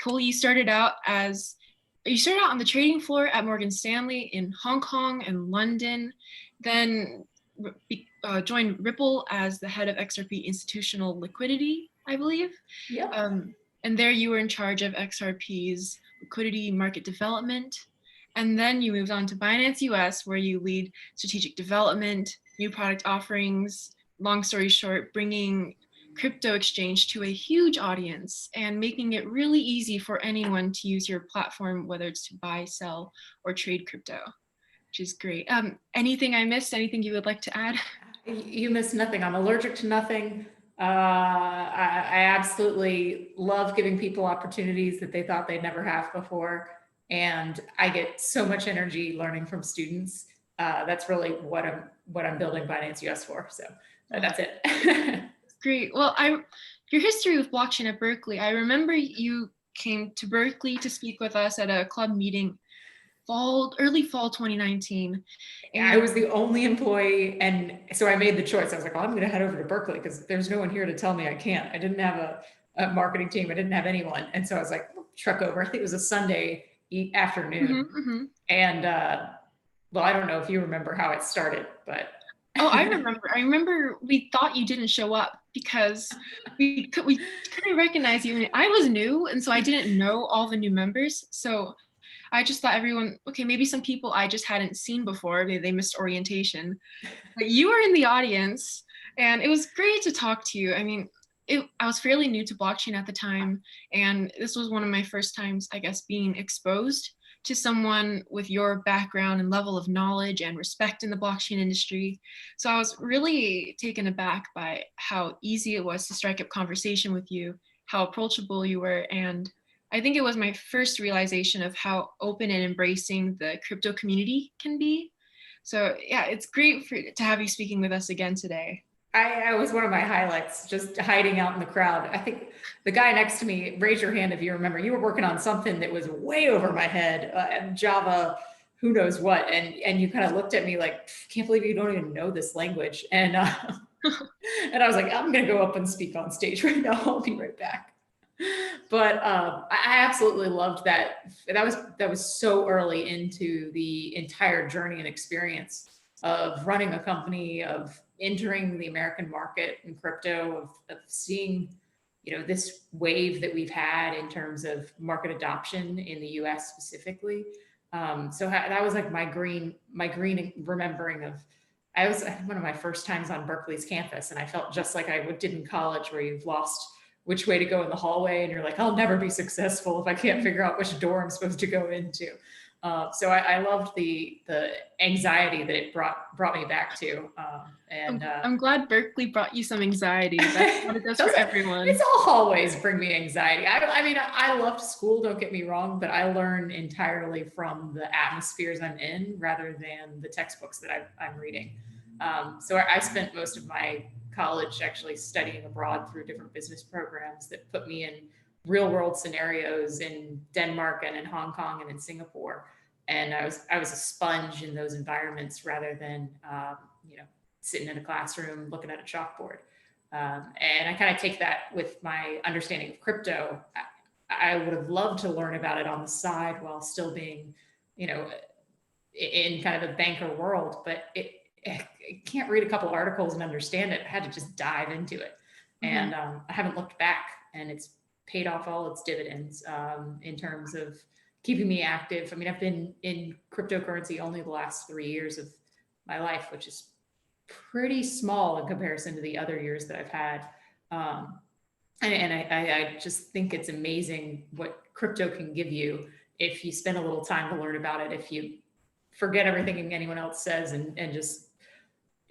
Coley, you started out on the trading floor at Morgan Stanley in Hong Kong and London, then joined Ripple as the head of XRP institutional liquidity, I believe. Yeah. And there you were in charge of XRP's liquidity market development. And then you moved on to Binance US, where you lead strategic development, new product offerings, long story short, bringing crypto exchange to a huge audience and making it really easy for anyone to use your platform, whether it's to buy, sell, or trade crypto, which is great. Anything I missed? Anything you would like to add? You missed nothing. I'm allergic to nothing. I absolutely love giving people opportunities that they thought they'd never have before. And I get so much energy learning from students. That's really what I'm building Binance US for. So that's it. Great. Well, your history with blockchain at Berkeley, I remember you came to Berkeley to speak with us at a club meeting early fall 2019. And I was the only employee, and so I made the choice. I was like, well, I'm going to head over to Berkeley because there's no one here to tell me I can't. I didn't have a marketing team. I didn't have anyone. And so I was like, truck over. I think it was a Sunday afternoon. And well, I don't know if you remember how it started, but oh, I remember. I remember we thought you didn't show up because we couldn't recognize you. I was new, and so I didn't know all the new members. So I just thought okay, maybe some people I just hadn't seen before. Maybe they missed orientation. But you were in the audience, and it was great to talk to you. I mean, I was fairly new to blockchain at the time, and this was one of my first times, I guess, being exposed to someone with your background and level of knowledge and respect in the blockchain industry. So I was really taken aback by how easy it was to strike up conversation with you, how approachable you were, and I think it was my first realization of how open and embracing the crypto community can be. So yeah, it's great to have you speaking with us again today. I was one of my highlights, just hiding out in the crowd. I think the guy next to me, raise your hand if you remember, you were working on something that was way over my head, Java, who knows what. And you kind of looked at me like, can't believe you don't even know this language. And, and I was like, I'm going to go up and speak on stage right now. I'll be right back. But I absolutely loved that. That was so early into the entire journey and experience of running a company, of entering the American market in crypto, of seeing, this wave that we've had in terms of market adoption in the US specifically. So that was like my green remembering of, I was one of my first times on Berkeley's campus, and I felt just like I did in college, where you've lost which way to go in the hallway, and you're like, I'll never be successful if I can't figure out which door I'm supposed to go into. So I loved the anxiety that it brought me back to. And I'm glad Berkeley brought you some anxiety. That's what it does for everyone. It's all hallways bring me anxiety. I mean, I loved school, don't get me wrong, but I learn entirely from the atmospheres I'm in rather than the textbooks that I'm reading. So I spent most of my college actually studying abroad through different business programs that put me in real world scenarios in Denmark and in Hong Kong and in Singapore. And I was a sponge in those environments rather than, sitting in a classroom looking at a chalkboard. And I kind of take that with my understanding of crypto. I would have loved to learn about it on the side while still being, in kind of the banker world, but I can't read a couple articles and understand it. I had to just dive into it. And I haven't looked back, and it's paid off all its dividends in terms of keeping me active. I mean, I've been in cryptocurrency only the last 3 years of my life, which is pretty small in comparison to the other years that I've had. And I just think it's amazing what crypto can give you if you spend a little time to learn about it, if you forget everything anyone else says and just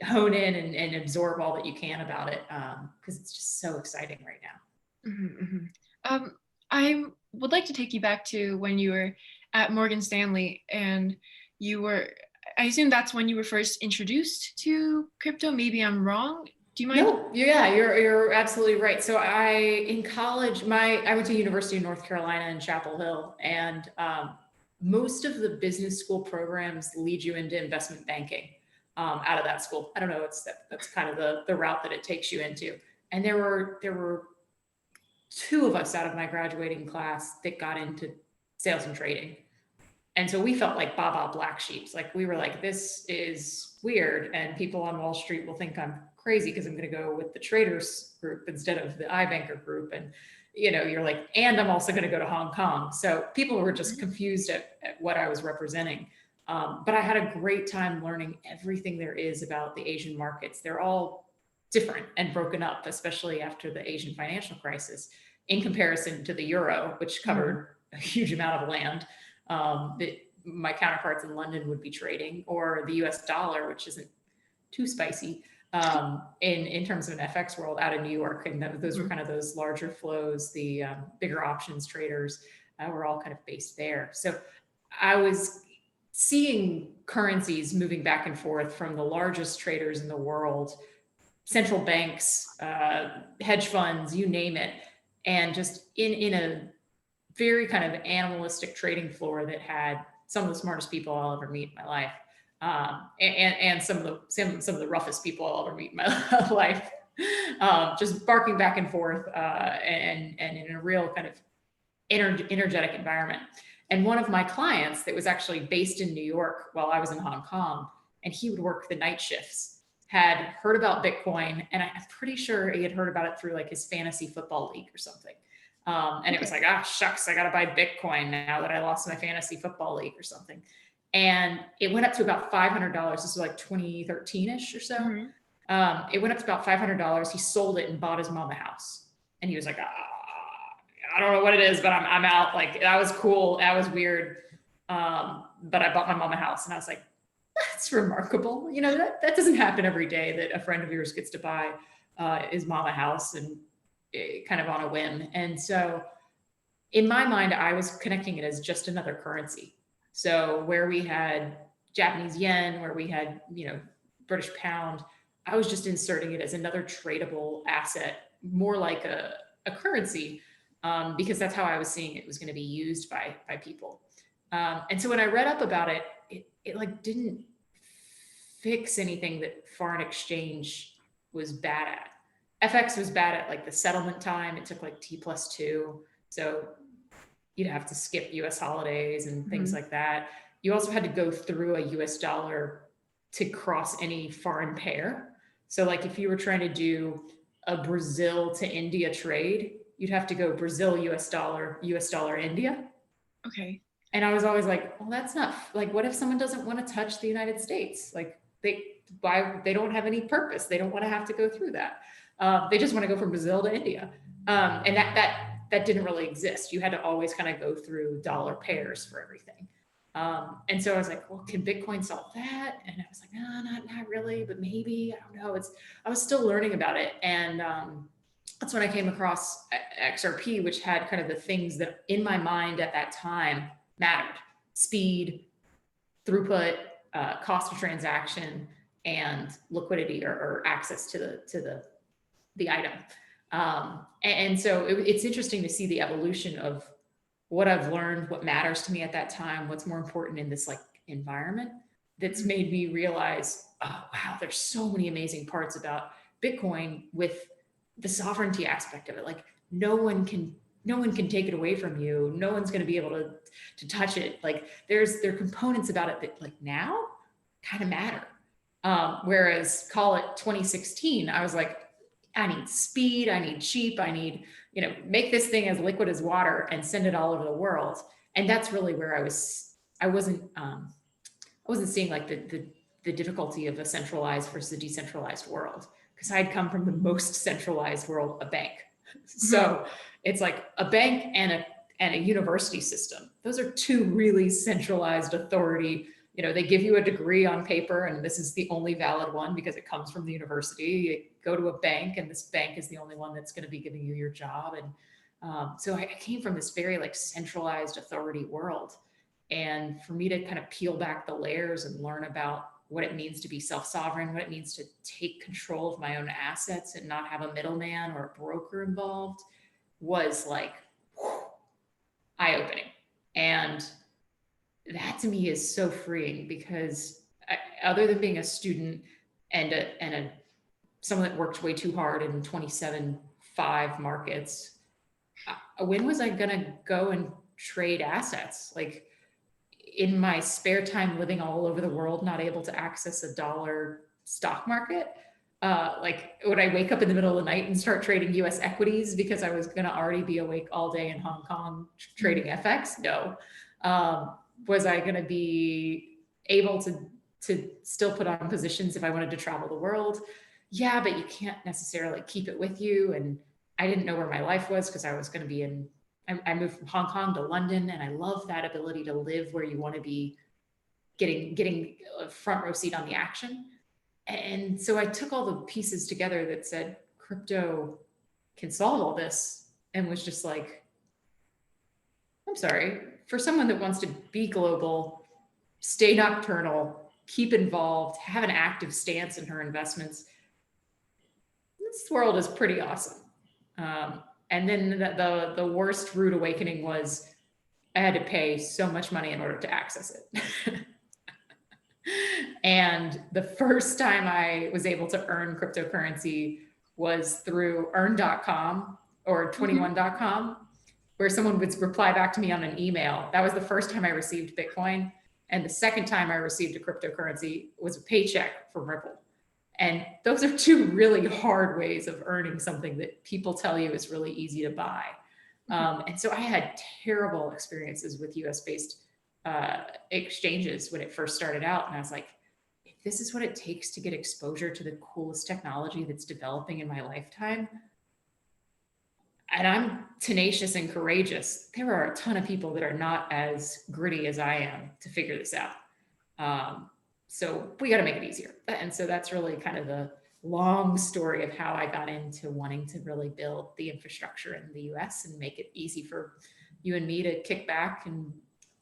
hone in and absorb all that you can about it, because it's just so exciting right now. I would like to take you back to when you were at Morgan Stanley, and I assume that's when you were first introduced to crypto. Maybe I'm wrong. Do you mind? No, yeah, you're absolutely right. So in college, I went to University of North Carolina in Chapel Hill, and most of the business school programs lead you into investment banking out of that school. I don't know, that's kind of the route that it takes you into. And there were two of us out of my graduating class that got into sales and trading. And so we felt like Baba black sheeps. Like we were like, this is weird. And people on Wall Street will think I'm crazy because I'm going to go with the traders group instead of the iBanker group. And, you're like, and I'm also going to go to Hong Kong. So people were just confused at what I was representing. But I had a great time learning everything there is about the Asian markets. They're all different and broken up, especially after the Asian financial crisis, in comparison to the euro, which covered a huge amount of land that my counterparts in London would be trading, or the US dollar, which isn't too spicy in terms of an FX world out of New York. And those were kind of those larger flows, the bigger options traders were all kind of based there. So I was seeing currencies moving back and forth from the largest traders in the world, central banks, hedge funds, you name it, and just in a very kind of animalistic trading floor that had some of the smartest people I'll ever meet in my life, and some of the roughest people I'll ever meet in my life, just barking back and forth, and in a real kind of energetic environment. And one of my clients that was actually based in New York while I was in Hong Kong, and he would work the night shifts, had heard about Bitcoin, and I'm pretty sure he had heard about it through like his fantasy football league or something. And it was like, shucks, I got to buy Bitcoin now that I lost my fantasy football league or something. And it went up to about $500. This was like 2013-ish or so. It went up to about $500. He sold it and bought his mom a house. And he was like, I don't know what it is, but I'm out. Like, that was cool. That was weird. But I bought my mom a house, and I was like, that's remarkable. That doesn't happen every day, that a friend of yours gets to buy his mom a house, and kind of on a whim. And so in my mind, I was connecting it as just another currency. So where we had Japanese yen, where we had, British pound, I was just inserting it as another tradable asset, more like a currency, because that's how I was seeing it was going to be used by people. And so when I read up about it, it like didn't fix anything that foreign exchange was bad at. FX was bad at like the settlement time. It took like T+2. So you'd have to skip US holidays and things like that. You also had to go through a US dollar to cross any foreign pair. So like if you were trying to do a Brazil to India trade, you'd have to go Brazil, US dollar, India. Okay. And I was always like, well, that's not like, what if someone doesn't want to touch the United States? Like they don't have any purpose. They don't want to have to go through that. They just want to go from Brazil to India. And that didn't really exist. You had to always kind of go through dollar pairs for everything. And so I was like, well, can Bitcoin solve that? And I was like, no, not really, but maybe, I don't know. I was still learning about it. And that's when I came across XRP, which had kind of the things that in my mind at that time mattered: speed, throughput, cost of transaction, and liquidity, or access to the item. And so it's interesting to see the evolution of what I've learned, what matters to me at that time, what's more important in this like environment, that's made me realize, oh, wow, there's so many amazing parts about Bitcoin with the sovereignty aspect of it. Like no one can take it away from you. No one's going to be able to touch it. Like there are components about it that like now kind of matter. Whereas call it 2016, I was like, I need speed, I need cheap, I need, make this thing as liquid as water and send it all over the world. And that's really where I wasn't seeing like the difficulty of a centralized versus a decentralized world, because I'd come from the most centralized world, a bank. So it's like a bank and a university system. Those are two really centralized authority. They give you a degree on paper, and this is the only valid one because it comes from the university. You go to a bank, and this bank is the only one that's going to be giving you your job. And so I came from this very like centralized authority world. And for me to kind of peel back the layers and learn about what it means to be self-sovereign, what it means to take control of my own assets and not have a middleman or a broker involved, was like eye-opening. And that to me is so freeing, because other than being a student and someone that worked way too hard in 27.5 markets, when was I going to go and trade assets? Like in my spare time, living all over the world, not able to access a dollar stock market. Like would I wake up in the middle of the night and start trading US equities because I was going to already be awake all day in Hong Kong trading FX? No. Was I going to be able to still put on positions if I wanted to travel the world? Yeah, but you can't necessarily keep it with you. And I didn't know where my life was because I was going to be in, I moved from Hong Kong to London, and I love that ability to live where you want to be, getting a front row seat on the action. And so I took all the pieces together that said crypto can solve all this, and was just like, I'm sorry, for someone that wants to be global, stay nocturnal, keep involved, have an active stance in her investments, this world is pretty awesome. And then the worst rude awakening was I had to pay so much money in order to access it. And the first time I was able to earn cryptocurrency was through earn.com or 21.com, where someone would reply back to me on an email. That was the first time I received Bitcoin. And the second time I received a cryptocurrency was a paycheck from Ripple. And those are two really hard ways of earning something that people tell you is really easy to buy. And so I had terrible experiences with US based exchanges when it first started out. And I was like, if this is what it takes to get exposure to the coolest technology that's developing in my lifetime, and I'm tenacious and courageous, there are a ton of people that are not as gritty as I am to figure this out. So we got to make it easier. And so that's really kind of the long story of how I got into wanting to really build the infrastructure in the US and make it easy for you and me to kick back and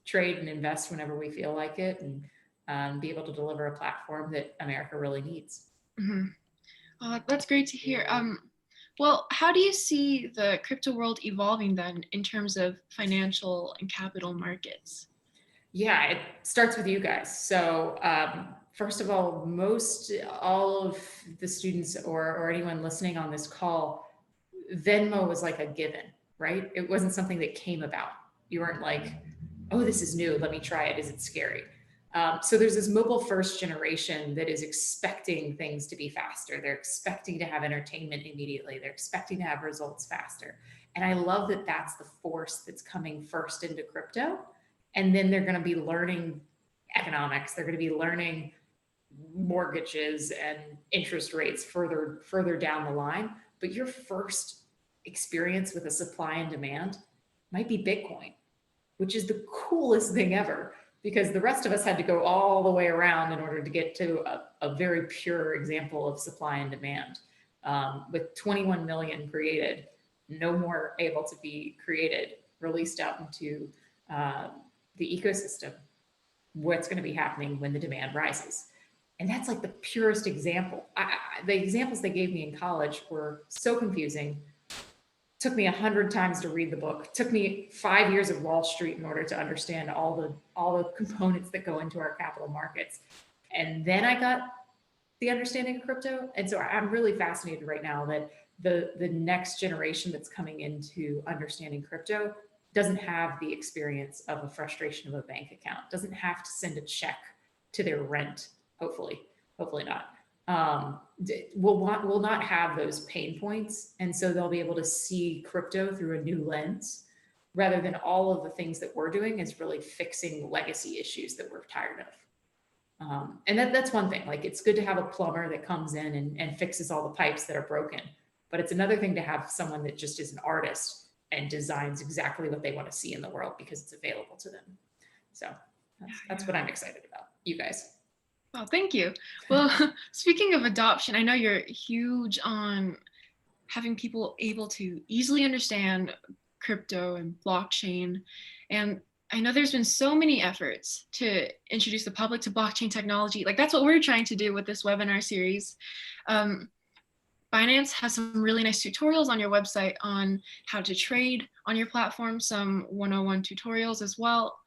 trade and invest whenever we feel like it, and be able to deliver a platform that America really needs. That's great to hear. Well, how do you see the crypto world evolving then in terms of financial and capital markets? Yeah, it starts with you guys. So first of all, all of the students or anyone listening on this call, Venmo was like a given, right? It wasn't something that came about. You weren't like, oh, this is new, let me try it. Is it scary? So there's this mobile first generation that is expecting things to be faster. They're expecting to have entertainment immediately. They're expecting to have results faster. And I love that that's the force that's coming first into crypto. And then they're going to be learning economics. They're going to be learning mortgages and interest rates further down the line. But your first experience with a supply and demand might be Bitcoin, which is the coolest thing ever, because the rest of us had to go all the way around in order to get to a very pure example of supply and demand. With 21 million created, no more able to be created, released out into the ecosystem, what's going to be happening when the demand rises. And that's like the purest example. The examples they gave me in college were so confusing. Took me 100 times to read the book. Took me 5 years of Wall Street in order to understand all the components that go into our capital markets. And then I got the understanding of crypto. And so I'm really fascinated right now that the next generation that's coming into understanding crypto doesn't have the experience of a frustration of a bank account, doesn't have to send a check to their rent, hopefully not. Will not have those pain points. And so they'll be able to see crypto through a new lens, rather than all of the things that we're doing is really fixing legacy issues that we're tired of. And that's one thing. Like, it's good to have a plumber that comes in and fixes all the pipes that are broken. But it's another thing to have someone that just is an artist and designs exactly what they want to see in the world because it's available to them. So that's what I'm excited about. You guys. Oh, thank you. Well, speaking of adoption, I know you're huge on having people able to easily understand crypto and blockchain. And I know there's been so many efforts to introduce the public to blockchain technology. Like, that's what we're trying to do with this webinar series. Binance has some really nice tutorials on your website on how to trade on your platform, some 101 tutorials as well.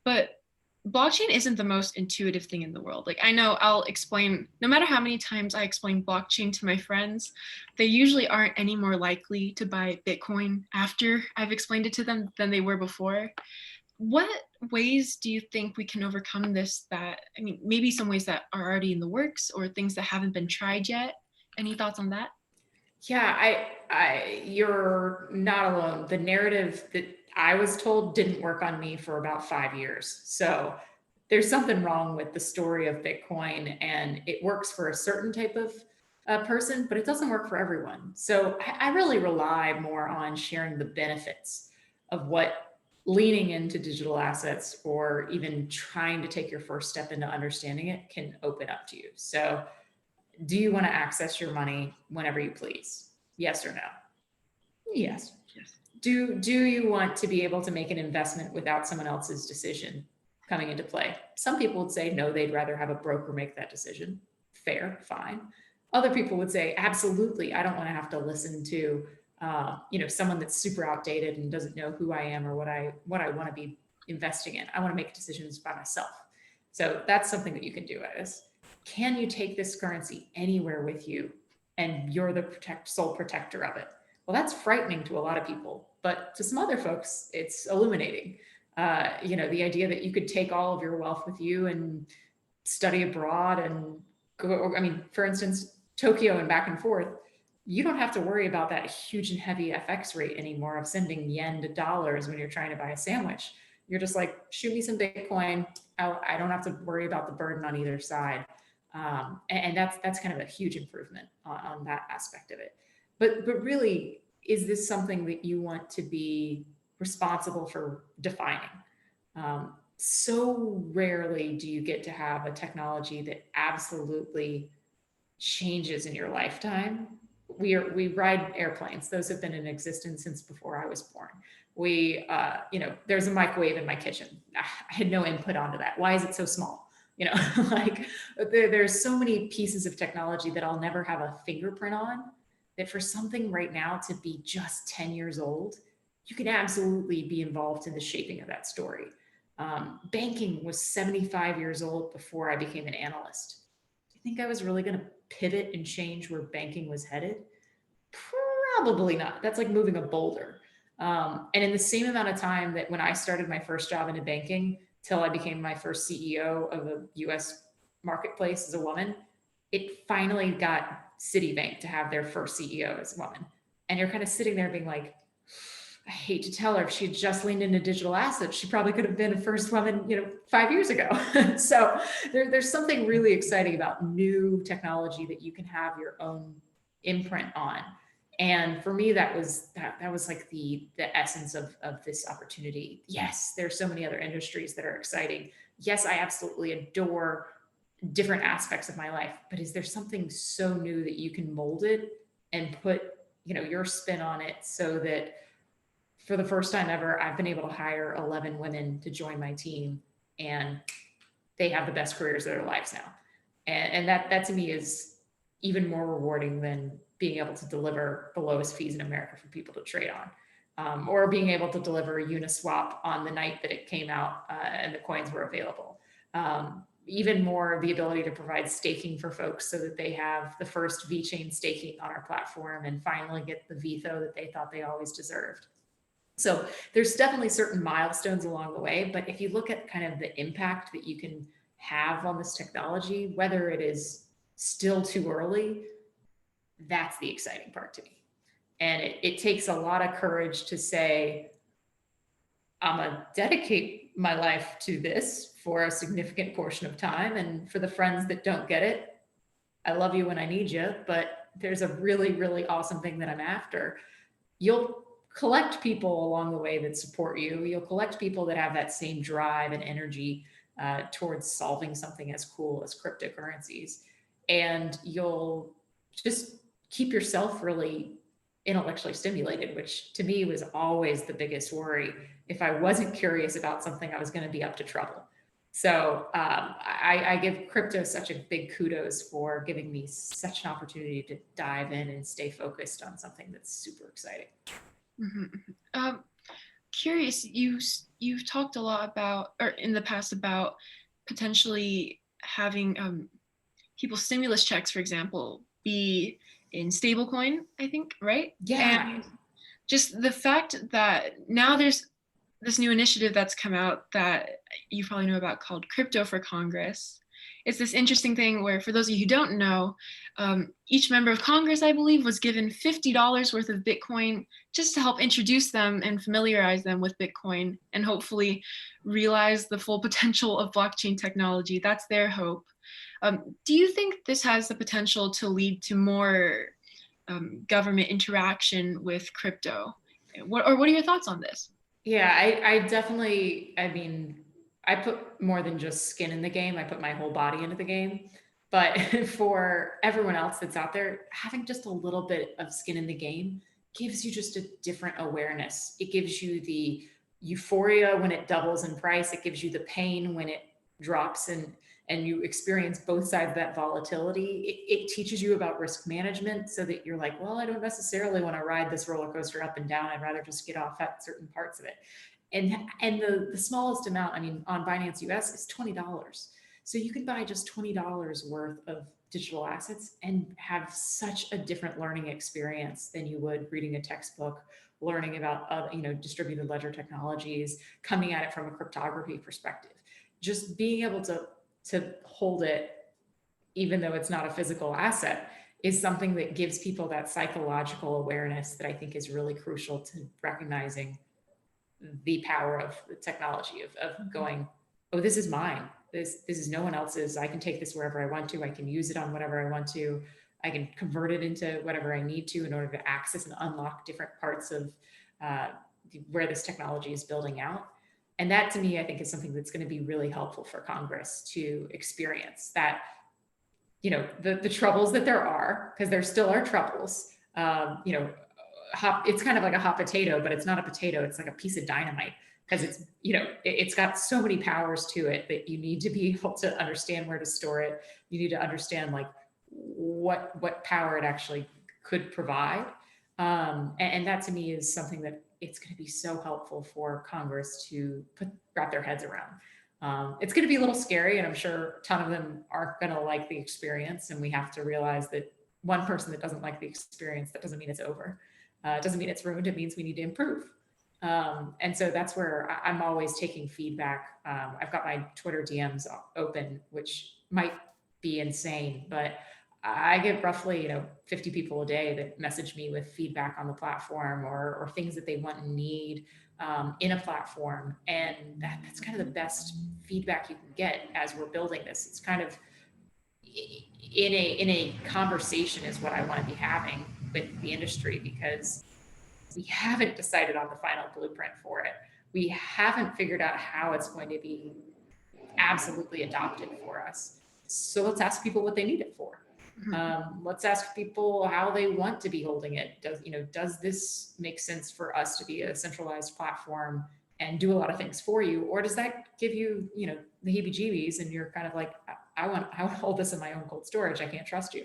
But blockchain isn't the most intuitive thing in the world. Like, I know I'll explain, no matter how many times I explain blockchain to my friends, they usually aren't any more likely to buy Bitcoin after I've explained it to them than they were before. What ways do you think we can overcome this? That, I mean, maybe some ways that are already in the works or things that haven't been tried yet. Any thoughts on that? Yeah, you're not alone. The narrative that I was told didn't work on me for about 5 years. So there's something wrong with the story of Bitcoin, and it works for a certain type of person, but it doesn't work for everyone. So I really rely more on sharing the benefits of what leaning into digital assets or even trying to take your first step into understanding it can open up to you. So do you want to access your money whenever you please? Yes or no? Yes. Yes. Do you want to be able to make an investment without someone else's decision coming into play? Some people would say no, they'd rather have a broker make that decision. Fair, fine. Other people would say absolutely, I don't want to have to listen to someone that's super outdated and doesn't know who I am or what I want to be investing in. I want to make decisions by myself. So that's something that you can do. As can you take this currency anywhere with you and you're the sole protector of it? Well, that's frightening to a lot of people, but to some other folks, it's illuminating. The idea that you could take all of your wealth with you and study abroad and go, I mean, for instance, Tokyo and back and forth, you don't have to worry about that huge and heavy FX rate anymore of sending yen to dollars when you're trying to buy a sandwich. You're just like, shoot me some Bitcoin. I don't have to worry about the burden on either side. And that's kind of a huge improvement on that aspect of it. But really, is this something that you want to be responsible for defining? So rarely do you get to have a technology that absolutely changes in your lifetime. We ride airplanes; those have been in existence since before I was born. There's a microwave in my kitchen. I had no input onto that. Why is it so small? Like there's so many pieces of technology that I'll never have a fingerprint on, that for something right now to be just 10 years old, you can absolutely be involved in the shaping of that story. Banking was 75 years old before I became an analyst. Do you think I was really going to pivot and change where banking was headed? Probably not. That's like moving a boulder. And in the same amount of time that when I started my first job into banking till I became my first CEO of a US marketplace as a woman, it finally got Citibank to have their first CEO as a woman. And you're kind of sitting there being like, I hate to tell her, if she had just leaned into digital assets, she probably could have been a first woman, 5 years ago. So there's something really exciting about new technology that you can have your own imprint on. And for me, that was like the essence of this opportunity. Yes, there's so many other industries that are exciting. Yes, I absolutely adore different aspects of my life, but is there something so new that you can mold it and put, your spin on it, so that for the first time ever, I've been able to hire 11 women to join my team, and they have the best careers of their lives now. And that to me is even more rewarding than being able to deliver the lowest fees in America for people to trade on, or being able to deliver a Uniswap on the night that it came out and the coins were available. Even more, the ability to provide staking for folks so that they have the first VeChain staking on our platform and finally get the VTHO that they thought they always deserved. So there's definitely certain milestones along the way, but if you look at kind of the impact that you can have on this technology, whether it is still too early, that's the exciting part to me. And it takes a lot of courage to say, I'm gonna dedicate my life to this for a significant portion of time. And for the friends that don't get it, I love you when I need you, but there's a really, really awesome thing that I'm after. You'll collect people along the way that support you. You'll collect people that have that same drive and energy towards solving something as cool as cryptocurrencies. And you'll just keep yourself really intellectually stimulated, which to me was always the biggest worry. If I wasn't curious about something, I was going to be up to trouble. So I give crypto such a big kudos for giving me such an opportunity to dive in and stay focused on something that's super exciting. Mm-hmm. Curious, you've talked a lot about, or in the past, about potentially having people's stimulus checks, for example, be in stablecoin, I think, right? Yeah. And just the fact that now there's this new initiative that's come out that you probably know about called Crypto for Congress. It's this interesting thing where, for those of you who don't know, each member of Congress, I believe, was given $50 worth of Bitcoin just to help introduce them and familiarize them with Bitcoin and hopefully realize the full potential of blockchain technology. That's their hope. Do you think this has the potential to lead to more government interaction with crypto? What are your thoughts on this? Yeah, I definitely, I mean, I put more than just skin in the game. I put my whole body into the game. But for everyone else that's out there, having just a little bit of skin in the game gives you just a different awareness. It gives you the euphoria when it doubles in price. It gives you the pain when it drops, and you experience both sides of that volatility. It teaches you about risk management so that you're like, well, I don't necessarily want to ride this roller coaster up and down. I'd rather just get off at certain parts of it. And the smallest amount, I mean, on Binance US is $20. So you can buy just $20 worth of digital assets and have such a different learning experience than you would reading a textbook, learning about distributed ledger technologies, coming at it from a cryptography perspective. Just being able to hold it, even though it's not a physical asset, is something that gives people that psychological awareness that I think is really crucial to recognizing the power of the technology of going, oh, this is mine. This is no one else's. I can take this wherever I want to. I can use it on whatever I want to. I can convert it into whatever I need to in order to access and unlock different parts of where this technology is building out. And that, to me, I think is something that's going to be really helpful for Congress to experience. That, the troubles that there are, because there still are troubles. It's kind of like a hot potato, but it's not a potato. It's like a piece of dynamite, because it's, it's got so many powers to it that you need to be able to understand where to store it. You need to understand like what power it actually could provide. And that, to me, is something that it's going to be so helpful for Congress to wrap their heads around. It's going to be a little scary, and I'm sure a ton of them aren't going to like the experience. And we have to realize that one person that doesn't like the experience, that doesn't mean it's over. It doesn't mean it's ruined. It means we need to improve. And so that's where I'm always taking feedback. I've got my Twitter DMs open, which might be insane, but I get roughly, 50 people a day that message me with feedback on the platform or things that they want and need in a platform. And that's kind of the best feedback you can get as we're building this. It's kind of in a conversation is what I want to be having with the industry, because we haven't decided on the final blueprint for it. We haven't figured out how it's going to be absolutely adopted for us. So let's ask people what they need it for. Let's ask people how they want to be holding it. Does this make sense for us to be a centralized platform and do a lot of things for you? Or does that give you, the heebie-jeebies, and you're kind of like, I want to hold this in my own cold storage. I can't trust you.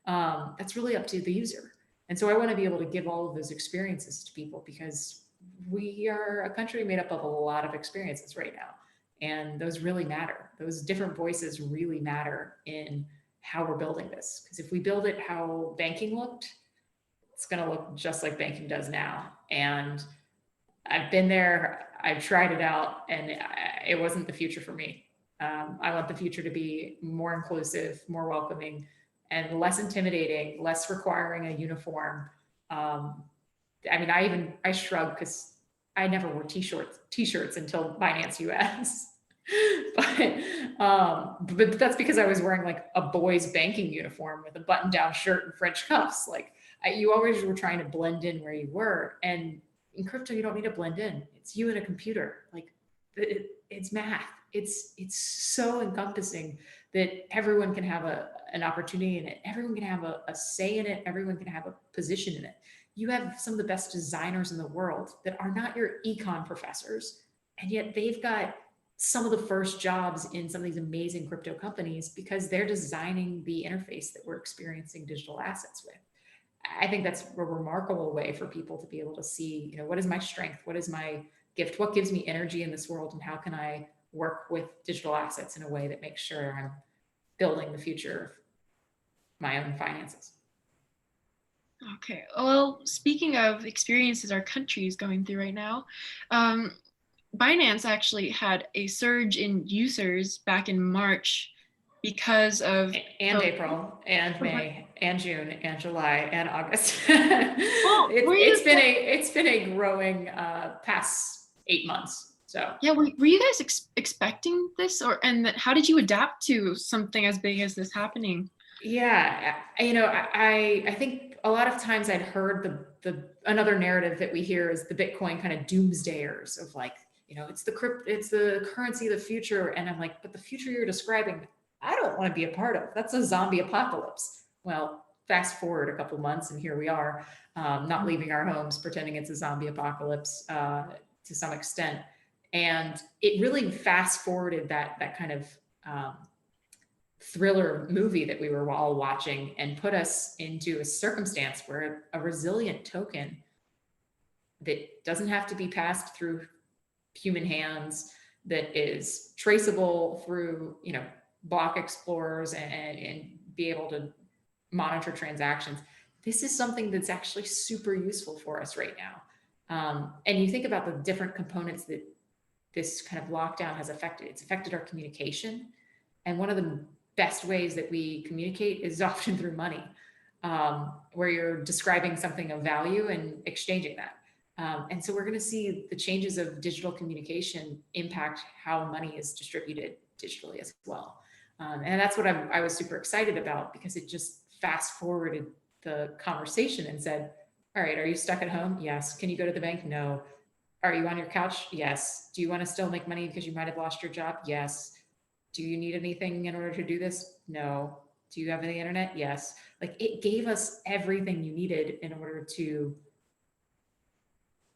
That's really up to the user. And so I want to be able to give all of those experiences to people, because we are a country made up of a lot of experiences right now. And those really matter. Those different voices really matter in how we're building this. Because if we build it how banking looked, it's going to look just like banking does now. And I've been there, I've tried it out, and it wasn't the future for me. I want the future to be more inclusive, more welcoming, and less intimidating, less requiring a uniform. I shrug because I never wore t-shirts until Binance US. but that's because I was wearing like a boy's banking uniform with a button-down shirt and French cuffs. You always were trying to blend in where you were. And in crypto, you don't need to blend in. It's you and a computer. It's math. It's so encompassing that everyone can have an opportunity in it. Everyone can have a say in it. Everyone can have a position in it. You have some of the best designers in the world that are not your econ professors, and yet they've got some of the first jobs in some of these amazing crypto companies because they're designing the interface that we're experiencing digital assets with. I think that's a remarkable way for people to be able to see, what is my strength? What is my gift? What gives me energy in this world? And how can I work with digital assets in a way that makes sure I'm building the future of my own finances? Okay. Well, speaking of experiences our country is going through right now, um, Binance actually had a surge in users back in March because of And the. April and May and June and July and August. Well, were you? It's been a growing past 8 months. So Yeah, were you guys expecting this, and how did you adapt to something as big as this happening? yeah, I think a lot of times I'd heard the another narrative that we hear is the Bitcoin kind of doomsdayers of like, it's the currency of the future. And I'm like, but the future you're describing, I don't want to be a part of. That's a zombie apocalypse. Well, fast forward a couple months and here we are, not leaving our homes, pretending it's a zombie apocalypse to some extent. And it really fast forwarded that kind of thriller movie that we were all watching and put us into a circumstance where a resilient token that doesn't have to be passed through human hands, that is traceable through, block explorers and be able to monitor transactions. This is something that's actually super useful for us right now. And you think about the different components that this kind of lockdown has affected. It's affected our communication. And one of the best ways that we communicate is often through money, where you're describing something of value and exchanging that. And so we're going to see the changes of digital communication impact how money is distributed digitally as well. And that's what I was super excited about, because it just fast forwarded the conversation and said, all right, are you stuck at home? Yes. Can you go to the bank? No. Are you on your couch? Yes. Do you want to still make money because you might have lost your job? Yes. Do you need anything in order to do this? No. Do you have the internet? Yes. Like, it gave us everything you needed in order to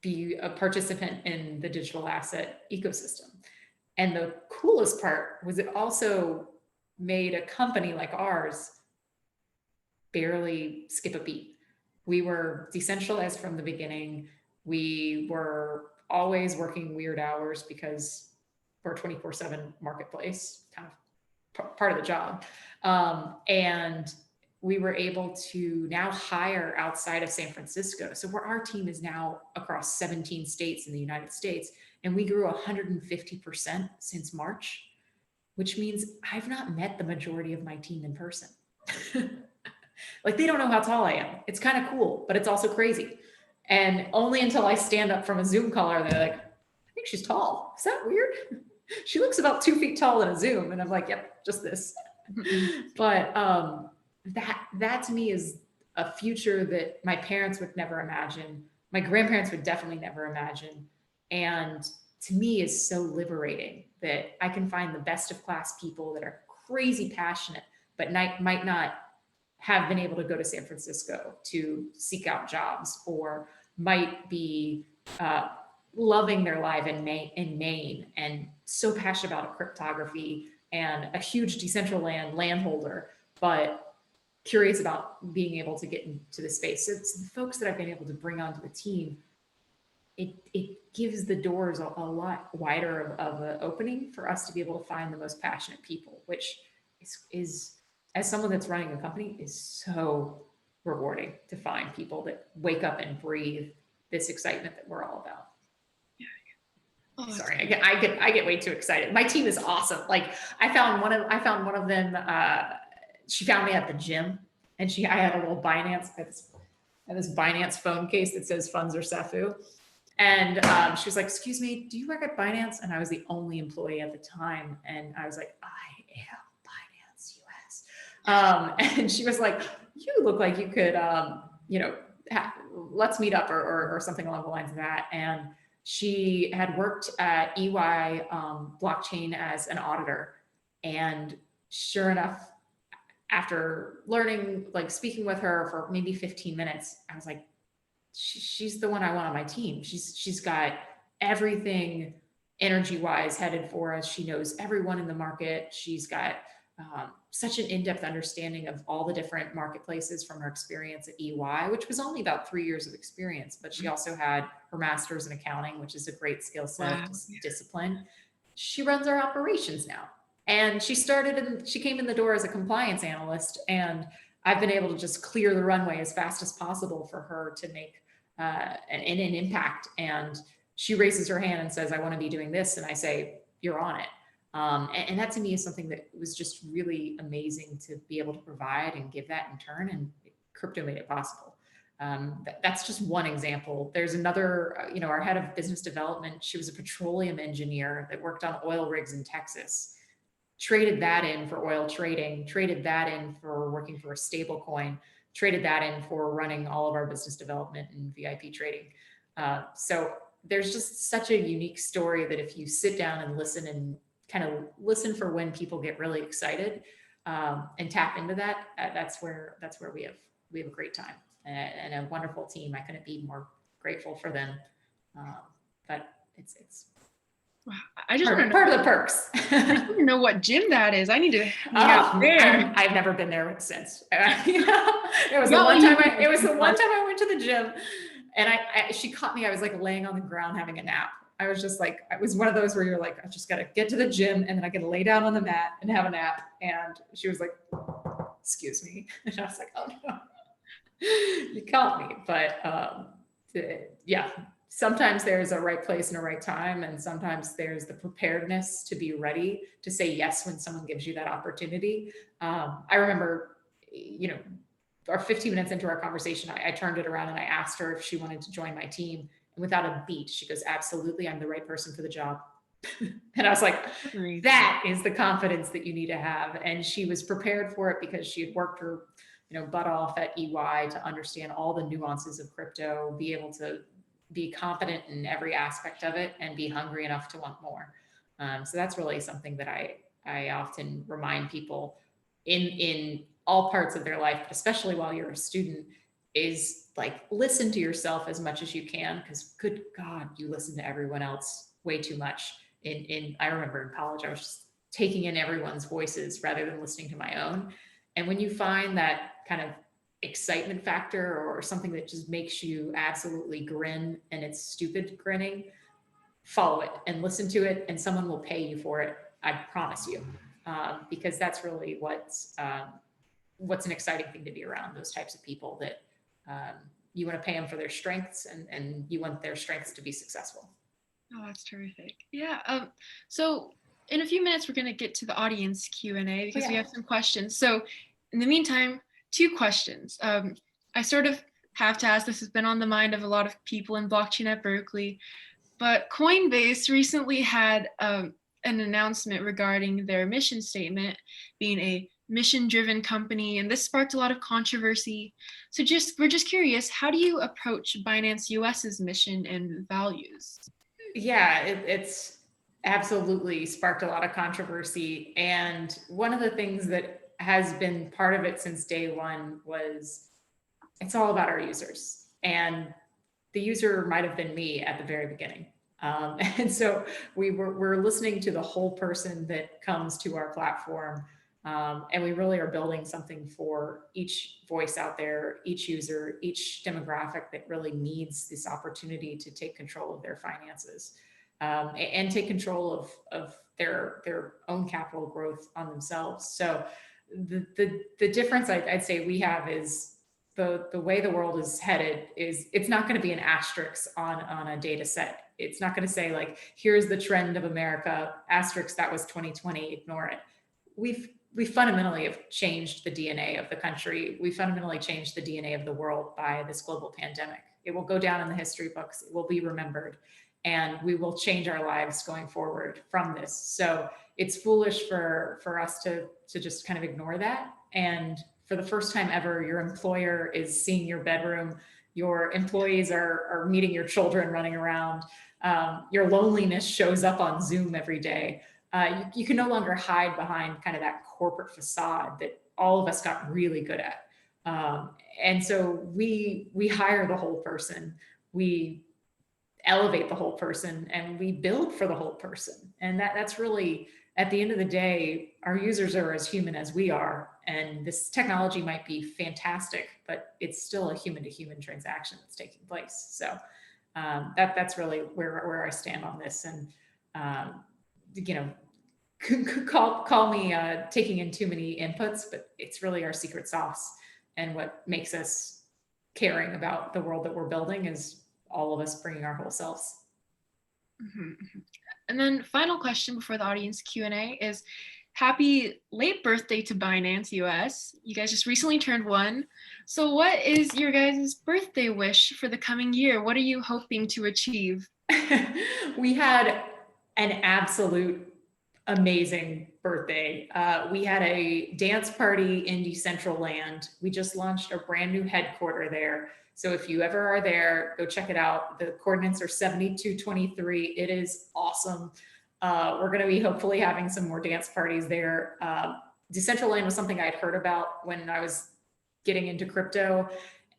be a participant in the digital asset ecosystem. And the coolest part was it also made a company like ours barely skip a beat. We were decentralized from the beginning. We were always working weird hours because we're a 24/7 marketplace, kind of part of the job. And we were able to now hire outside of San Francisco. So where our team is now across 17 states in the United States, and we grew 150% since March, which means I've not met the majority of my team in person. Like, they don't know how tall I am. It's kind of cool, but it's also crazy. And only until I stand up from a Zoom call are they like, I think she's tall. Is that weird? She looks about 2 feet tall in a Zoom. And I'm like, yep, just this. But that to me is a future that my parents would never imagine. My grandparents would definitely never imagine. And to me is so liberating that I can find the best of class people that are crazy passionate, but might not have been able to go to San Francisco to seek out jobs, or might be loving their life in Maine and so passionate about cryptography and a huge decentraland landholder, but curious about being able to get into the space. So it's the folks that I've been able to bring onto the team. It gives the doors a lot wider of an opening for us to be able to find the most passionate people, which is as someone that's running a company, is so rewarding to find people that wake up and breathe this excitement that we're all about. Oh, sorry, I get way too excited. My team is awesome. Like, I found one of them. She found me at the gym, and I had a little Binance. I had this Binance phone case that says "Funds or Safu," and she was like, "Excuse me, do you work at Binance?" And I was the only employee at the time, and I was like, "I am Binance US," and she was like, "You look like you could, let's meet up or something along the lines of that." And she had worked at EY blockchain as an auditor. And sure enough, after learning, like speaking with her for maybe 15 minutes, I was like, she's the one I want on my team. She's got everything energy wise headed for us. She knows everyone in the market. She's got such an in-depth understanding of all the different marketplaces from her experience at EY, which was only about 3 years of experience, but she also had her master's in accounting, which is a great skill set, Wow. discipline. She runs our operations now. And she came in the door as a compliance analyst, and I've been able to just clear the runway as fast as possible for her to make an impact. And she raises her hand and says, I want to be doing this. And I say, you're on it. And that to me is something that was just really amazing to be able to provide and give that in turn, and crypto made it possible. That's just one example. There's another, our head of business development, she was a petroleum engineer that worked on oil rigs in Texas, traded that in for oil trading, traded that in for working for a stable coin, traded that in for running all of our business development and VIP trading. So there's just such a unique story that if you sit down and listen and kind of listen for when people get really excited and tap into that, that's where we have a great time and a wonderful team. I couldn't be more grateful for them. But it's wow. I just part of the perks. I don't even know what gym that is. I need to hang out there. I've never been there since. It was the one time I went to the gym, and she caught me. I was like laying on the ground having a nap. I was just like, it was one of those where you're like, I just got to get to the gym and then I got to lay down on the mat and have a nap. And she was like, excuse me. And I was like, oh no, you caught me. But yeah, sometimes there's a right place and a right time. And sometimes there's the preparedness to be ready to say yes when someone gives you that opportunity. I remember, our 15 minutes into our conversation, I turned it around and I asked her if she wanted to join my team. And without a beat, she goes, absolutely, I'm the right person for the job. And I was like, that is the confidence that you need to have. And she was prepared for it because she had worked her, butt off at EY to understand all the nuances of crypto, be able to be confident in every aspect of it, and be hungry enough to want more. So that's really something that I often remind people in all parts of their life, but especially while you're a student, is like, listen to yourself as much as you can, because good God, you listen to everyone else way too much. I remember in college, I was just taking in everyone's voices rather than listening to my own. And when you find that kind of excitement factor or something that just makes you absolutely grin, and it's stupid grinning, follow it and listen to it, and someone will pay you for it. I promise you, because that's really what's an exciting thing to be around, those types of people that you want to pay them for their strengths, and you want their strengths to be successful. Oh, that's terrific. Yeah. So in a few minutes, we're going to get to the audience Q&A because we have some questions. So in the meantime, 2 questions. I sort of have to ask, this has been on the mind of a lot of people in blockchain at Berkeley, but Coinbase recently had an announcement regarding their mission statement being a mission-driven company, and this sparked a lot of controversy. So we're just curious, how do you approach Binance US's mission and values? Yeah, it's absolutely sparked a lot of controversy. And one of the things that has been part of it since day one was it's all about our users. And the user might have been me at the very beginning. And so we're listening to the whole person that comes to our platform. And we really are building something for each voice out there, each user, each demographic that really needs this opportunity to take control of their finances, and take control of their own capital growth on themselves. So the difference I'd say we have is the way the world is headed is it's not going to be an asterisk on a data set. It's not going to say like, here's the trend of America, asterisk, that was 2020, ignore it. We fundamentally have changed the DNA of the country. We fundamentally changed the DNA of the world by this global pandemic. It will go down in the history books. It will be remembered, and we will change our lives going forward from this. So it's foolish for us to just kind of ignore that. And for the first time ever, your employer is seeing your bedroom. Your employees are meeting your children running around. Your loneliness shows up on Zoom every day. You can no longer hide behind kind of that corporate facade that all of us got really good at. And so we hire the whole person. We elevate the whole person, and we build for the whole person. And that's really, at the end of the day, our users are as human as we are. And this technology might be fantastic, but it's still a human to human transaction that's taking place. So that's really where I stand on this. And, you know, call me taking in too many inputs, but it's really our secret sauce. And what makes us caring about the world that we're building is all of us bringing our whole selves. Mm-hmm. And then final question before the audience Q&A is, happy late birthday to Binance US. You guys just recently turned 1. So what is your guys' birthday wish for the coming year? What are you hoping to achieve? We had an absolute amazing birthday. We had a dance party in Decentraland. We just launched a brand new headquarter there. So if you ever are there, go check it out. The coordinates are 7223. It is awesome. We're going to be hopefully having some more dance parties there. Decentraland was something I'd heard about when I was getting into crypto,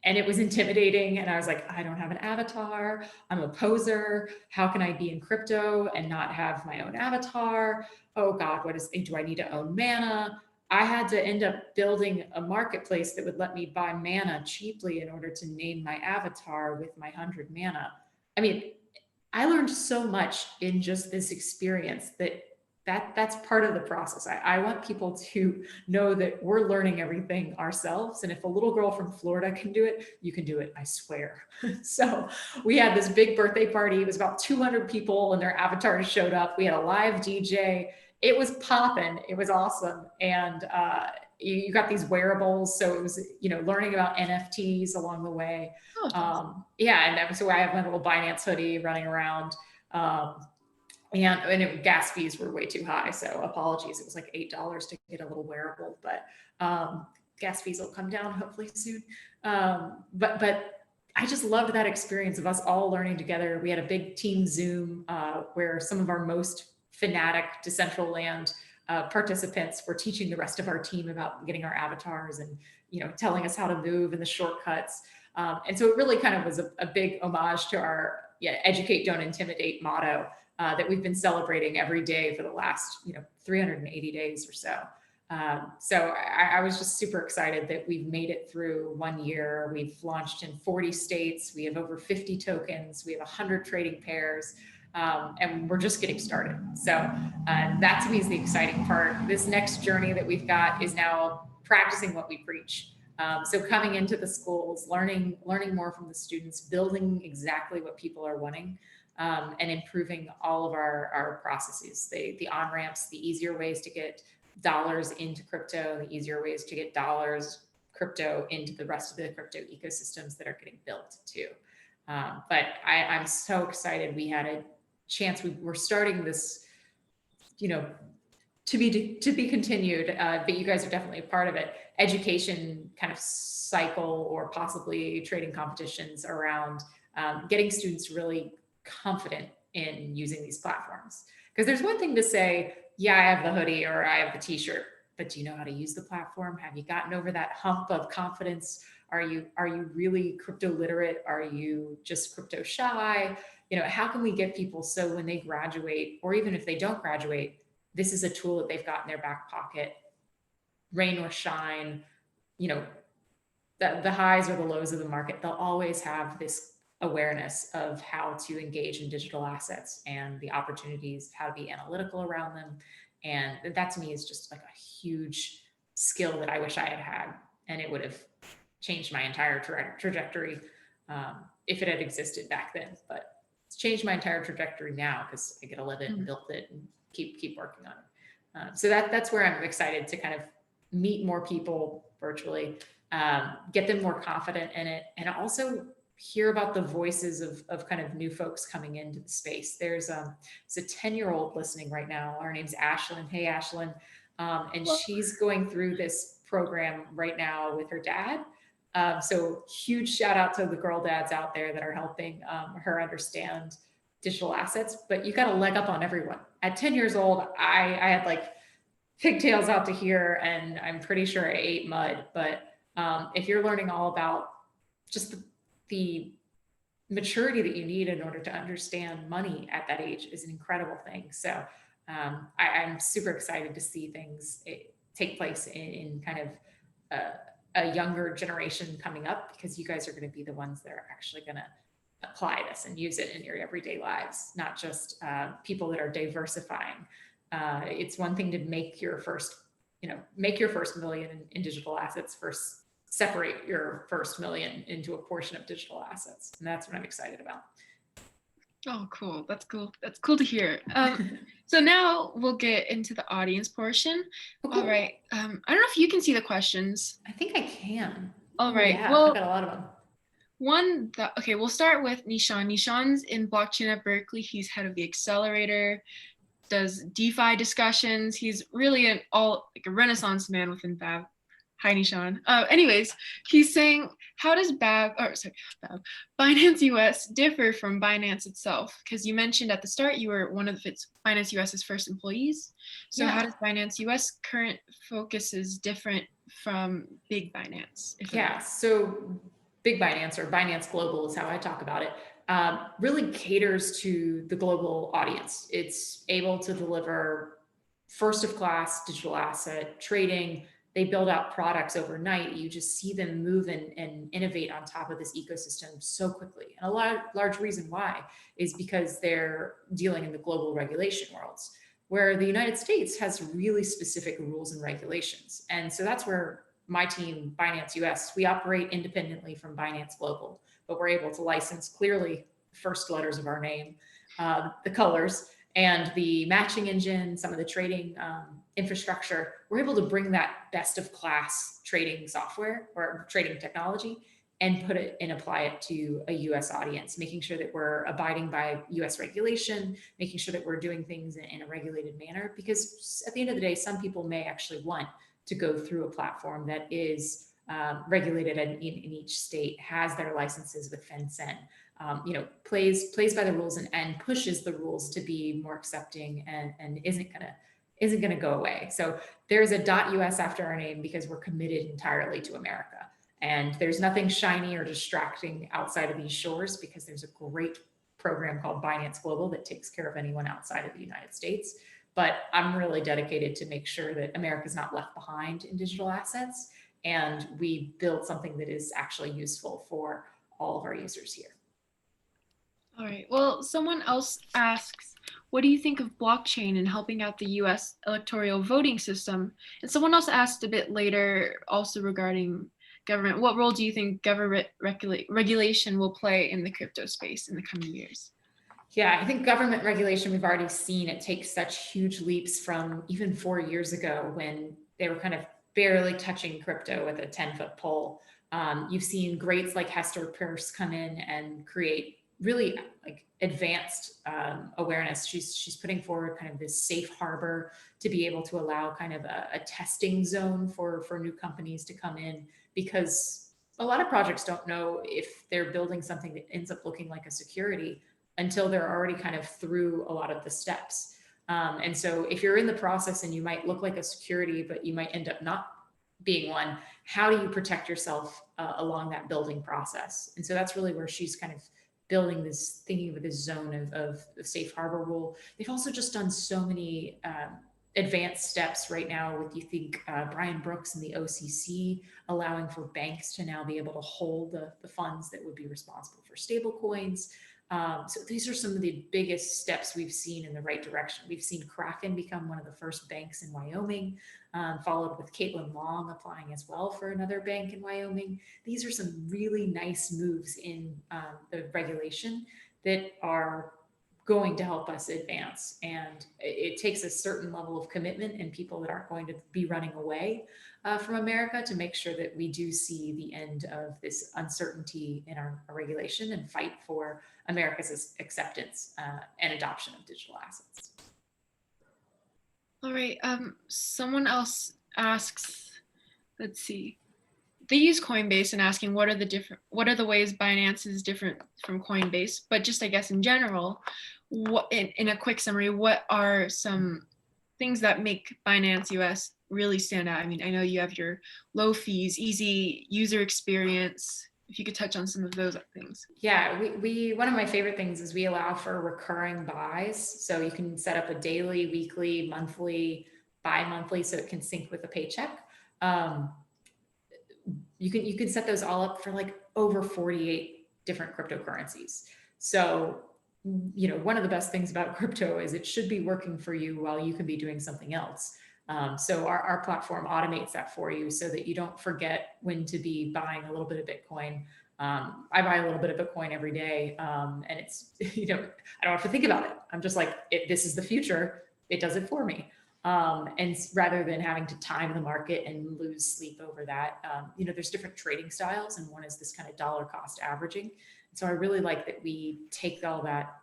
and it was intimidating. And I was like, I don't have an avatar. I'm a poser. How can I be in crypto and not have my own avatar? Oh God, do I need to own mana? I had to end up building a marketplace that would let me buy mana cheaply in order to name my avatar with my 100 mana. I mean, I learned so much in just this experience that's part of the process. I want people to know that we're learning everything ourselves. And if a little girl from Florida can do it, you can do it, I swear. So we had this big birthday party. It was about 200 people and their avatars showed up. We had a live DJ. It was popping. It was awesome. And you got these wearables. So it was, learning about NFTs along the way. Oh, awesome. And so I have my little Binance hoodie running around. And gas fees were way too high. So apologies. It was like $8 to get a little wearable, but gas fees will come down hopefully soon. But I just loved that experience of us all learning together. We had a big team Zoom where some of our most fanatic Decentraland participants were teaching the rest of our team about getting our avatars and, telling us how to move and the shortcuts. And so it really kind of was a big homage to our educate, don't intimidate motto that we've been celebrating every day for the last, 380 days or so. So I was just super excited that we've made it through 1 year. We've launched in 40 states. We have over 50 tokens. We have 100 trading pairs. And we're just getting started. So that to me is the exciting part. This next journey that we've got is now practicing what we preach. So coming into the schools, learning more from the students, building exactly what people are wanting, and improving all of our processes, the on-ramps, the easier ways to get dollars into crypto, the easier ways to get crypto into the rest of the crypto ecosystems that are getting built too. But I'm so excited. We had a chance. We're starting this, to be continued, but you guys are definitely a part of it. Education kind of cycle or possibly trading competitions around getting students really confident in using these platforms. Because there's one thing to say, yeah, I have the hoodie or I have the t-shirt, but do you know how to use the platform? Have you gotten over that hump of confidence? Are you really crypto literate? Are you just crypto shy? How can we get people so when they graduate, or even if they don't graduate, this is a tool that they've got in their back pocket, rain or shine, the highs or the lows of the market, they'll always have this awareness of how to engage in digital assets and the opportunities, how to be analytical around them. And that to me is just like a huge skill that I wish I had had, and it would have changed my entire trajectory if it had existed back then. But it's changed my entire trajectory now because I get to live it and build it and keep working on it. So that's where I'm excited to kind of meet more people virtually, get them more confident in it, and also hear about the voices of kind of new folks coming into the space. There's a 10-year-old listening right now. Her name's Ashlyn. Hey, Ashlyn. And she's going through this program right now with her dad. So huge shout out to the girl dads out there that are helping her understand digital assets, but you got a leg up on everyone. At 10 years old, I had like pigtails out to here, and I'm pretty sure I ate mud. But if you're learning all about just the maturity that you need in order to understand money at that age is an incredible thing. So I'm super excited to see things take place in kind of a younger generation coming up, because you guys are going to be the ones that are actually going to apply this and use it in your everyday lives, not just people that are diversifying. It's one thing to make your first, make your first million in digital assets, first separate your first million into a portion of digital assets. And that's what I'm excited about. Oh, cool. That's cool. That's cool to hear. So now we'll get into the audience portion. Oh, cool. All right. I don't know if you can see the questions. I think I can. All right. Yeah, Well, I got a lot of them. Okay, we'll start with Nishan. Nishan's in blockchain at Berkeley. He's head of the accelerator, does DeFi discussions. He's really like a renaissance man within BAB. Hi, Nishan. Anyways, he's saying, how does Binance US differ from Binance itself? Because you mentioned at the start you were one of Binance US's first employees. So how does Binance US current focus is different from Big Binance? So Big Binance, or Binance Global is how I talk about it, really caters to the global audience. It's able to deliver first of class digital asset trading. They build out products overnight. You just see them move and innovate on top of this ecosystem so quickly. And large reason why is because they're dealing in the global regulation worlds, where the United States has really specific rules and regulations. And so that's where my team, Binance US, we operate independently from Binance Global, but we're able to license clearly first letters of our name, the colors, and the matching engine, some of the trading infrastructure. We're able to bring that best of class trading software or trading technology and put it and apply it to a US audience, making sure that we're abiding by US regulation, making sure that we're doing things in a regulated manner. Because at the end of the day, some people may actually want to go through a platform that is regulated in each state, has their licenses with FinCEN, plays by the rules and pushes the rules to be more accepting and isn't gonna go away. So there's a .us after our name because we're committed entirely to America. And there's nothing shiny or distracting outside of these shores, because there's a great program called Binance Global that takes care of anyone outside of the United States. But I'm really dedicated to make sure that America's not left behind in digital assets, and we build something that is actually useful for all of our users here. All right. Well, someone else asks, what do you think of blockchain in helping out the US electoral voting system? And someone else asked a bit later also regarding government. What role do you think government regulation will play in the crypto space in the coming years? Yeah, I think government regulation, we've already seen it take such huge leaps from even 4 years ago when they were kind of barely touching crypto with a 10-foot pole. You've seen greats like Hester Peirce come in and create really like advanced awareness. She's putting forward kind of this safe harbor to be able to allow kind of a testing zone for new companies to come in, because a lot of projects don't know if they're building something that ends up looking like a security until they're already kind of through a lot of the steps. And so if you're in the process and you might look like a security, but you might end up not being one, how do you protect yourself along that building process? And so that's really where she's kind of building this, thinking of this zone of safe harbor rule. They've also just done so many advanced steps right now with, you think, Brian Brooks and the OCC allowing for banks to now be able to hold the funds that would be responsible for stable coins. So these are some of the biggest steps we've seen in the right direction. We've seen Kraken become one of the first banks in Wyoming, followed with Caitlin Long applying as well for another bank in Wyoming. These are some really nice moves in the regulation that are going to help us advance. And it takes a certain level of commitment and people that aren't going to be running away from America to make sure that we do see the end of this uncertainty in our regulation and fight for America's acceptance and adoption of digital assets. All right. Someone else asks, let's see. They use Coinbase and asking what are the ways Binance is different from Coinbase, but just I guess in general, what in a quick summary, what are some things that make Binance US really stand out? I mean, I know you have your low fees, easy user experience. if you could touch on some of those things. Yeah, we one of my favorite things is we allow for recurring buys. So you can set up a daily, weekly, monthly, bi-monthly, so it can sync with a paycheck. Um, you can set those all up for like over 48 different cryptocurrencies. So, one of the best things about crypto is it should be working for you while you can be doing something else. So our platform automates that for you so that you don't forget when to be buying a little bit of Bitcoin. I buy a little bit of Bitcoin every day. And it's, I don't have to think about it. I'm just like, this is the future. It does it for me. And rather than having to time the market and lose sleep over that, there's different trading styles, and one is this kind of dollar cost averaging. So I really like that we take all that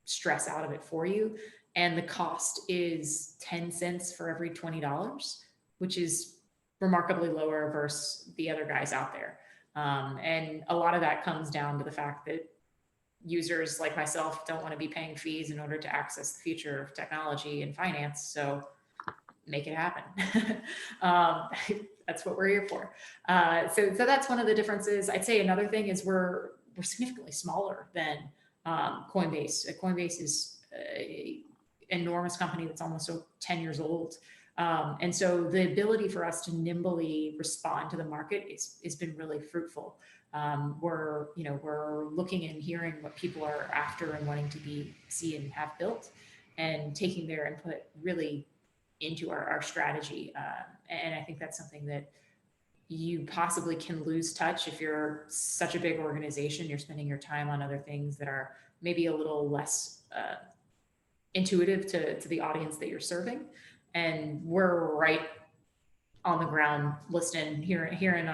stress out of it for you. And the cost is 10 cents for every $20, which is remarkably lower versus the other guys out there. And a lot of that comes down to the fact that users like myself don't want to be paying fees in order to access the future of technology and finance. So make it happen. That's what we're here for. So that's one of the differences. I'd say another thing is we're significantly smaller than Coinbase. Coinbase is an enormous company that's almost 10 years old. And so the ability for us to nimbly respond to the market has been really fruitful. We're looking and hearing what people are after and wanting to see and have built, and taking their input really into our strategy. And I think that's something that you possibly can lose touch if you're such a big organization. You're spending your time on other things that are maybe a little less intuitive to the audience that you're serving. And we're right on the ground listening, hearing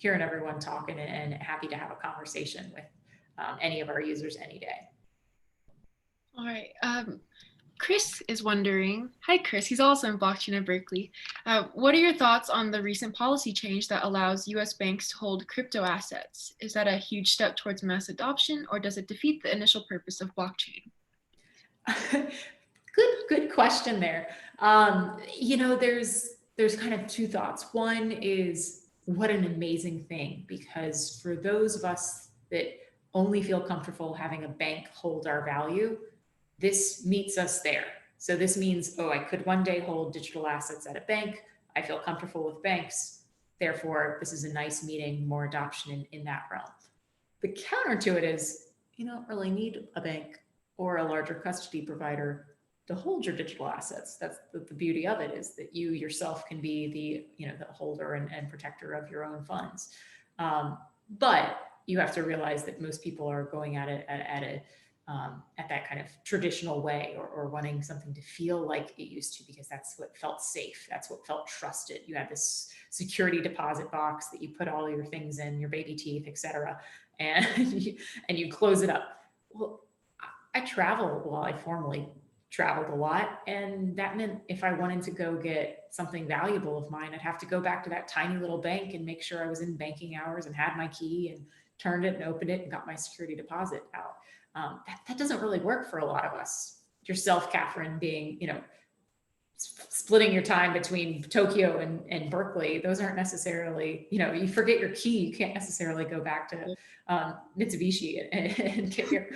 everyone talking, and happy to have a conversation with any of our users any day. All right. Chris is wondering, hi Chris, he's also in blockchain at Berkeley. What are your thoughts on the recent policy change that allows US banks to hold crypto assets? Is that a huge step towards mass adoption, or does it defeat the initial purpose of blockchain? Good question there. There's kind of two thoughts. One is, what an amazing thing, because for those of us that only feel comfortable having a bank hold our value, this meets us there. So this means, I could one day hold digital assets at a bank. I feel comfortable with banks. Therefore, this is a nice meeting, more adoption in that realm. The counter to it is, you don't really need a bank or a larger custody provider to hold your digital assets. That's the beauty of it, is that you yourself can be the holder and protector of your own funds. But you have to realize that most people are going at it at that kind of traditional way, or wanting something to feel like it used to, because that's what felt safe. That's what felt trusted. You had this security deposit box that you put all your things in, your baby teeth, etc., and you close it up. Well, I travel. Well, I formerly traveled a lot, and that meant if I wanted to go get something valuable of mine, I'd have to go back to that tiny little bank and make sure I was in banking hours and had my key and turned it and opened it and got my security deposit out. That doesn't really work for a lot of us. Yourself, Catherine, being, splitting your time between Tokyo and Berkeley, those aren't necessarily, you forget your key, you can't necessarily go back to Mitsubishi and get your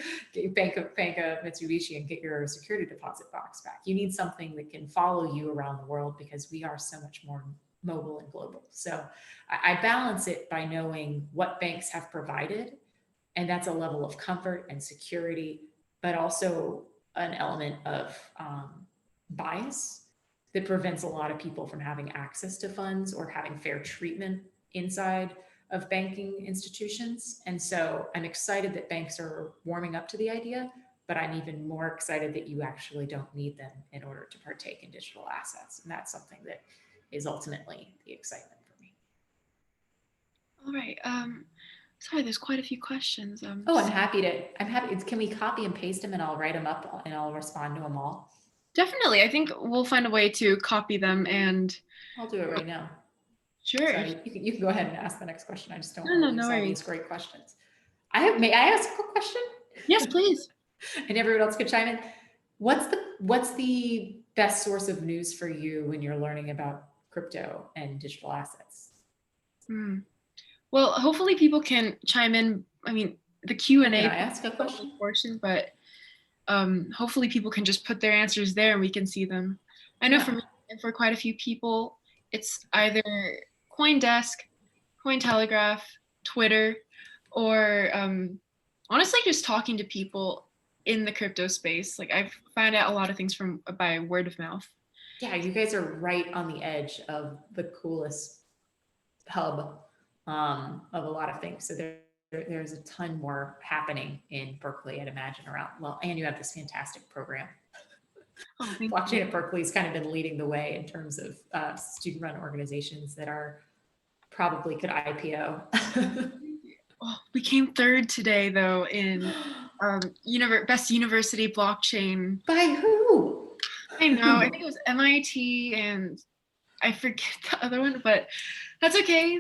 bank of Mitsubishi and get your security deposit box back. You need something that can follow you around the world, because we are so much more mobile and global. So I balance it by knowing what banks have provided, and that's a level of comfort and security, but also an element of bias that prevents a lot of people from having access to funds or having fair treatment inside of banking institutions. And so I'm excited that banks are warming up to the idea, but I'm even more excited that you actually don't need them in order to partake in digital assets. And that's something that is ultimately the excitement for me. All right. Sorry, there's quite a few questions. I'm happy. Can we copy and paste them, and I'll write them up and I'll respond to them all? Definitely. I think we'll find a way to copy them, and I'll do it right now. Sure. Sorry, you can go ahead and ask the next question. I just don't want to lose all these great questions. May I ask a quick question? Yes, please. And everyone else could chime in. What's the best source of news for you when you're learning about crypto and digital assets? Well, hopefully people can chime in. I mean, the Q&A Can I ask a question? portion, but hopefully people can just put their answers there and we can see them. I know for Yeah. me and for quite a few people, it's either CoinDesk, Cointelegraph, Twitter, or honestly just talking to people in the crypto space. Like I've found out a lot of things from by word of mouth. Yeah, you guys are right on the edge of the coolest hub of a lot of things. So there's a ton more happening in Berkeley, I'd imagine, around. Well, and you have this fantastic program. Oh, thank Blockchain you. at Berkeley has kind of been leading the way in terms of student-run organizations that are probably could IPO. Oh, we came third today though in best university blockchain. By who? I know. I think it was MIT and I forget the other one, but that's okay.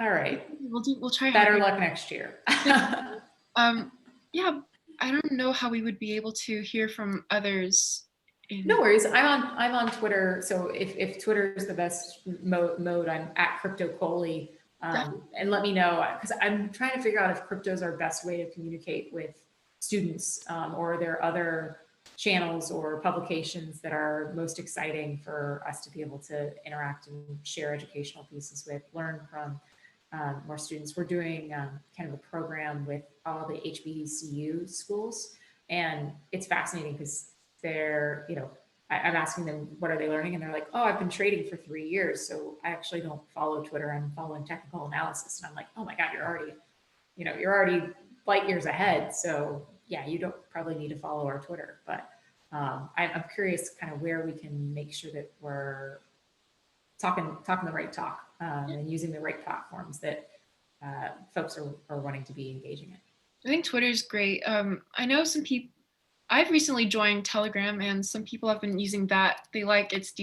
All right. We'll try Better harder. luck next year. Yeah, I don't know how we would be able to hear from others. No worries. I'm on Twitter. So if Twitter is the best mode, I'm at Crypto Coley. And let me know, because I'm trying to figure out if crypto is our best way to communicate with students, or are there other channels or publications that are most exciting for us to be able to interact and share educational pieces with, learn from more students. We're doing kind of a program with all the HBCU schools, and it's fascinating because they're, I'm asking them, what are they learning? And they're like, oh, I've been trading for 3 years. So I actually don't follow Twitter. I'm following technical analysis. And I'm like, oh my God, you're already light years ahead. So yeah, you don't probably need to follow our Twitter, but I'm curious kind of where we can make sure that we're talking the right talk, and using the right platforms that folks are wanting to be engaging in. I think Twitter is great. I know some people. I've recently joined Telegram, and some people have been using that. They like its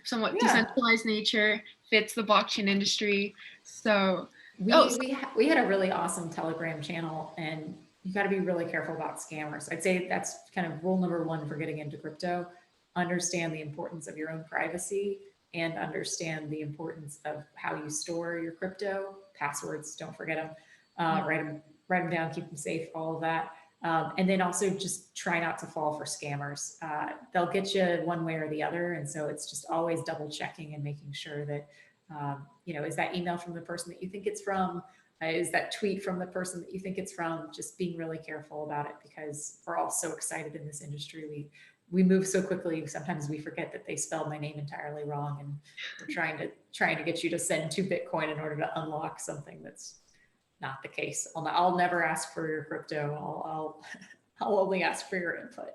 somewhat decentralized nature, fits the blockchain industry. So we had a really awesome Telegram channel, and you got to be really careful about scammers. I'd say that's kind of rule number one for getting into crypto. Understand the importance of your own privacy and understand the importance of how you store your crypto. Passwords, don't forget them. Write them down, keep them safe, all of that. And then also just try not to fall for scammers. They'll get you one way or the other. And so it's just always double checking and making sure that, is that email from the person that you think it's from? Is that tweet from the person that you think it's from? Just being really careful about it, because we're all so excited in this industry. We move so quickly. Sometimes we forget that they spelled my name entirely wrong, and we're trying to get you to send 2 Bitcoin in order to unlock something that's not the case. I'll never ask for your crypto. I'll only ask for your input.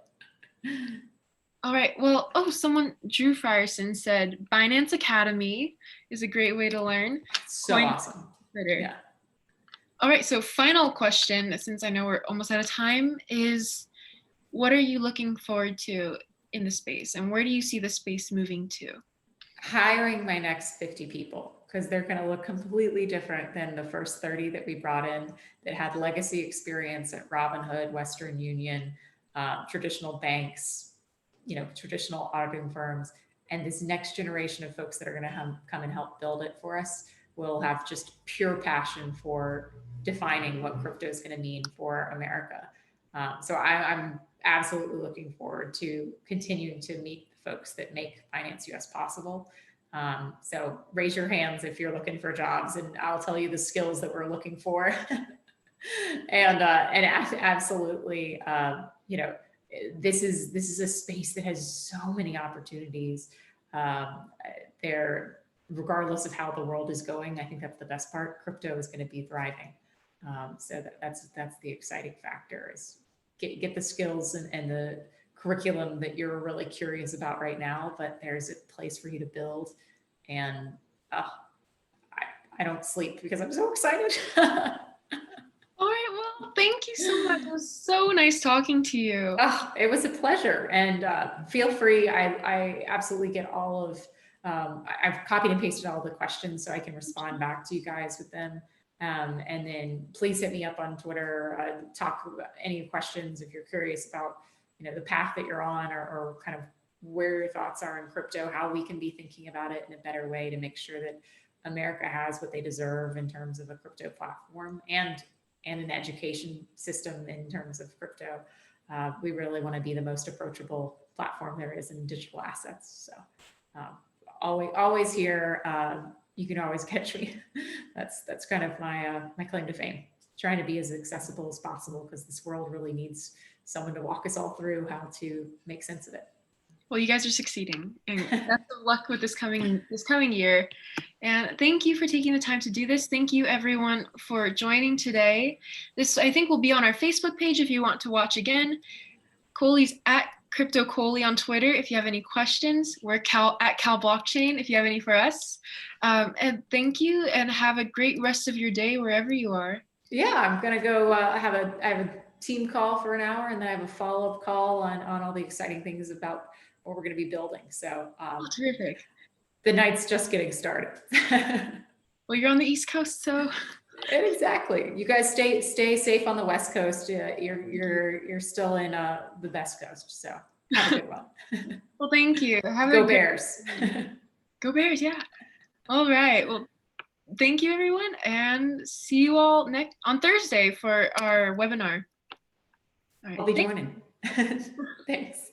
all right. Well, someone, Drew Frierson, said Binance Academy is a great way to learn. So awesome. Twitter. Yeah. All right. So final question, since I know we're almost out of time, is what are you looking forward to in the space, and where do you see the space moving to? Hiring my next 50 people, because they're going to look completely different than the first 30 that we brought in that had legacy experience at Robinhood, Western Union, traditional banks, traditional auditing firms. And this next generation of folks that are going to come and help build it for us will have just pure passion for defining what crypto is going to mean for America. So I'm absolutely looking forward to continuing to meet the folks that make Finance US possible. So raise your hands if you're looking for jobs, and I'll tell you the skills that we're looking for. and absolutely, this is a space that has so many opportunities. There, regardless of how the world is going, I think that's the best part. Crypto is going to be thriving. So that's the exciting factor, is get the skills and the curriculum that you're really curious about right now, but there's a place for you to build. And I don't sleep because I'm so excited. All right, well, thank you so much. It was so nice talking to you. Oh, it was a pleasure. And feel free. I absolutely get all of, I've copied and pasted all the questions so I can respond back to you guys with them. And then please hit me up on Twitter, talk about any questions if you're curious about, the path that you're on, or kind of where your thoughts are in crypto, how we can be thinking about it in a better way to make sure that America has what they deserve in terms of a crypto platform and an education system in terms of crypto. We really want to be the most approachable platform there is in digital assets. So always here. You can always catch me. That's kind of my claim to fame. Trying to be as accessible as possible because this world really needs someone to walk us all through how to make sense of it. Well, you guys are succeeding, and best of luck with this coming year. And thank you for taking the time to do this. Thank you, everyone, for joining today. This, I think, will be on our Facebook page if you want to watch again. Coley's at Crypto Coley on Twitter if you have any questions. We're at Cal Blockchain if you have any for us. And thank you, and have a great rest of your day wherever you are. Yeah, I'm gonna go. I have a team call for an hour, and then I have a follow-up call on all the exciting things about what we're going to be building. So terrific. The night's just getting started. Well, you're on the East Coast, so exactly. You guys stay safe on the West Coast. You're still in the best coast, so have a good one. Well, thank you. Go Bears. Go Bears, yeah. All right. Well, thank you, everyone, and see you all on Thursday for our webinar. All right. I'll be joining. Thanks.